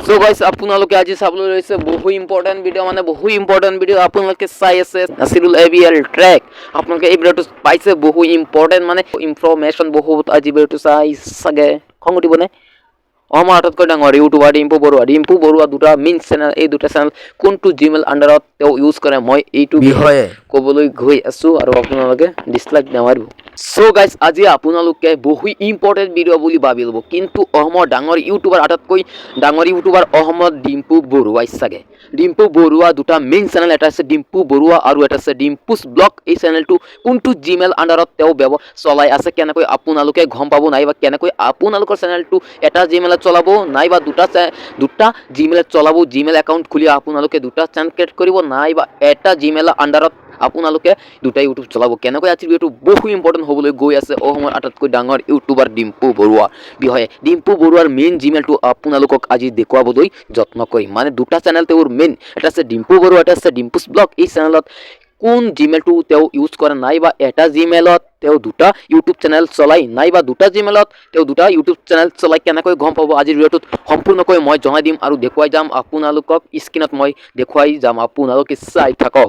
so guys আপোনালোকে আজি চাবলৈ লৈছে বহু ইম্পৰ্টেণ্ট ভিডিঅ' মানে বহু ইম্পৰ্টেণ্ট ভিডিঅ' আপোনালোকে চাই আছে নাছিৰুল এবিএল ট্ৰেক আপোনালোকে এই ভিডিঅ'টো পাইছে বহু ইম্পৰ্টেণ্ট মানে ইনফৰমেশ্যন বহুত আজি ভিডিঅ'টো চাই চাগে খং উঠিবনে আমাৰ আটাইতকৈ ডাঙৰ ইউটিউবাৰ ডিম্পু বৰুৱা দুটা মেইন চেনেল এই দুটা চেনেল কোনটো জিমেইল আণ্ডাৰত তেওঁ ইউজ কৰে মই এইটো বিষয়ে ক'বলৈ গৈ আছোঁ আৰু আপোনালোকে ডিছলাইক নামাৰিব সো গাইস আজি আপোনালোকে বহু ইম্পৰ্টেণ্ট ভিডিঅ' বুলি ভাবি ল'ব কিন্তু অসমৰ ডাঙৰ ইউটিউবাৰ আটাইতকৈ ডাঙৰ ইউটিউবাৰ অসমত ডিম্পু বৰুৱাই চাগে ডিম্পু বৰুৱা দুটা মেইন চেনেল এটা আছে ডিম্পু বৰুৱা আৰু এটা আছে ডিম্পুছ ব্লগ এই চেনেলটো কোনটো জিমেইল আণ্ডাৰত তেওঁ চলাই আছে কেনেকৈ আপোনালোকে গম পাব নাইবা কেনেকৈ আপোনালোকৰ চেনেলটো এটা জিমেইলত চলাব নাইবা দুটা জিমেইলত চলাব জিমেইল একাউণ্ট খুলি আপোনালোকে দুটা চেনেল ক্ৰিয়েট কৰিব নাইবা এটা জিমেইলৰ আণ্ডাৰত আপোনালোকে দুটা ইউটিউব চলাব কেনেকৈ আজি ভিডিঅ'টো বহু ইম্পৰ্টেণ্ট হ'বলৈ গৈ আছে অসমৰ আটাইতকৈ ডাঙৰ ইউটিউবাৰ ডিম্পু বৰুৱাৰ বিষয়ে ডিম্পু বৰুৱাৰ মেইন জিমেইলটো আপোনালোকক আজি দেখুৱাবলৈ যত্ন কৰিম মানে দুটা চেনেল তেওঁৰ মেইন এটা আছে ডিম্পু বৰুৱা এটা আছে ডিম্পুছ ব্লগ এই চেনেলত কোন জিমেইলটো তেওঁ ইউজ কৰে নাইবা এটা জিমেইলত তেওঁ দুটা ইউটিউব চেনেল চলাই নাইবা দুটা জিমেইলত তেওঁ দুটা ইউটিউব চেনেল চলাই কেনেকৈ গম পাব আজিৰ ভিডিঅ'টোত সম্পূৰ্ণকৈ মই জনাই দিম আৰু দেখুৱাই যাম আপোনালোকক স্ক্ৰীনত মই দেখুৱাই যাম আপোনালোকে চাই থাকক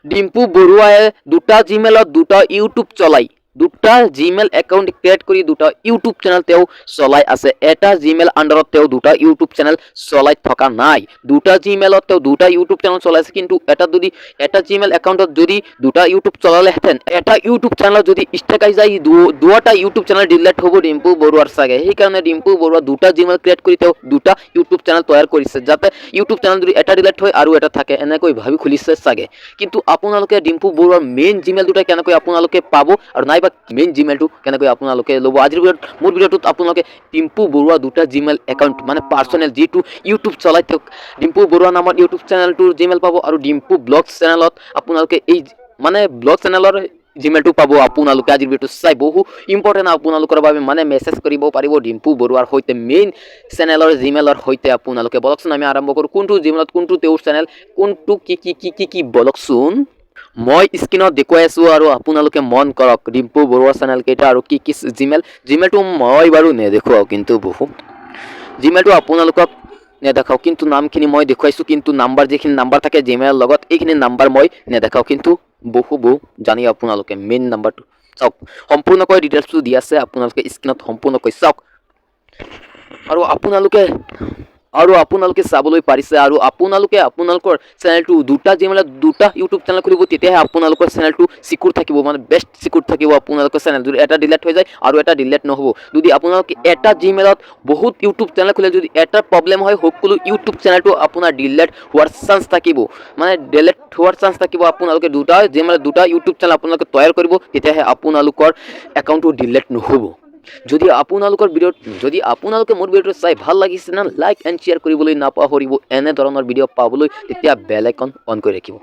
ডিম্পু বৰুৱাই দুটা জিমেইলত দুটা ইউটিউব চলাই দুটা জিমেইল একাউণ্ট ক্ৰিয়েট কৰি দুটা ইউটিউব চেনেল তেওঁ চলাই আছে এটা জিমেইল আণ্ডাৰত তেওঁ দুটা ইউটিউব চেনেল চলাই থকা নাই দুটা জিমেইলত তেওঁ দুটা ইউটিউব চেনেল চলাইছে কিন্তু এটা জিমেইল একাউণ্টত যদি দুটা ইউটিউব চলালেহেঁতেন এটা ইউটিউব চেনেলত যদি ষ্ট্ৰাইক আহি যায় দুটা ইউটিউব চেনেল ডিলিট হ'ব ডিম্পু বৰুৱাৰ চাগে সেইকাৰণে ডিম্পু বৰুৱা দুটা জিমেইল ক্ৰিয়েট কৰি তেওঁ দুটা ইউটিউব চেনেল তৈয়াৰ কৰিছে যাতে ইউটিউব চেনেল যদি এটা ডিলিট হয় আৰু এটা থাকে এনেকৈ ভাবি খুলিছে চাগে কিন্তু আপোনালোকে ডিম্পু বৰুৱাৰ মেইন জিমেইল দুটা কেনেকৈ আপোনালোকে পাব আৰু নাইবা মেইন জিমেইলটো কেনেকৈ আপোনালোকে ল'ব আজিৰ মোৰ ভিডিঅ'টোত আপোনালোকে ডিম্পু বৰুৱা দুটা জিমেইল একাউণ্ট মানে পাৰ্চনেল যিটো ইউটিউব চলাই তেওঁক ডিম্পু বৰুৱা নামৰ ইউটিউব চেনেলটোৰ জিমেইল পাব আৰু ডিম্পু ব্লগ চেনেলত আপোনালোকে এই মানে ব্লগ চেনেলৰ জিমেইলটো পাব আপোনালোকে আজিৰ ভিডিঅ'টো চাই বহু ইম্পৰ্টেণ্ট আপোনালোকৰ বাবে মানে মেছেজ কৰিব পাৰিব ডিম্পু বৰুৱাৰ সৈতে মেইন চেনেলৰ জিমেইলৰ সৈতে আপোনালোকে বলকচোন আমি আৰম্ভ কৰোঁ কোনটো জিমেইলত কোনটো তেওঁৰ চেনেল কোনটো কি বলকচোন মই স্ক্ৰীনত দেখুৱাই আছোঁ আৰু আপোনালোকে মন কৰক ডিম্পু বৰুৱা চেনেল কেইটা আৰু কি জিমেইলটো মই বাৰু নেদেখুৱাওঁ কিন্তু বহু জিমেইলটো আপোনালোকক নেদেখাওঁ কিন্তু নামখিনি মই দেখুৱাইছোঁ কিন্তু নাম্বাৰ যিখিনি নাম্বাৰ থাকে জিমেইলৰ লগত এইখিনি নাম্বাৰ মই নেদেখাওঁ কিন্তু বহু জানি আপোনালোকে মেইন নাম্বাৰটো চাওক সম্পূৰ্ণকৈ ডিটেইলছটো দি আছে আপোনালোকে স্ক্ৰীনত সম্পূৰ্ণকৈ চাওক আৰু আপোনালোকে চাবলৈ পাৰিছে আৰু আপোনালোকৰ চেনেলটো দুটা জিমেইলত দুটা ইউটিউব চেনেল খুলিব তেতিয়াহে আপোনালোকৰ চেনেলটো সিকিউৰ থাকিব মানে বেষ্ট সিকিউৰ থাকিব আপোনালোকৰ চেনেল যদি এটা ডিলিট হৈ যায় আৰু এটা ডিলিট নহ'ব যদি আপোনালোকে এটা জিমেইলত বহুত ইউটিউব চেনেল খুলে যদি এটা প্ৰব্লেম হয় সকলো ইউটিউব চেনেলটো আপোনাৰ ডিলিট হোৱাৰ চান্স থাকিব মানে ডিলিট হোৱাৰ চান্স থাকিব আপোনালোকে দুটা জিমেইলত দুটা ইউটিউব চেনেল আপোনালোকে তৈয়াৰ কৰিব তেতিয়াহে আপোনালোকৰ একাউণ্টটো ডিলিট নহ'ব যদি আপোনালোকে মোৰ ভিডিঅ'টো চাই ভাল লাগিছে না লাইক এণ্ড শ্বেয়াৰ কৰিবলৈ নাপাহৰিব এনে ধৰণৰ ভিডিঅ' পাবলৈ তেতিয়া বেল আইকন অন কৰি ৰাখিব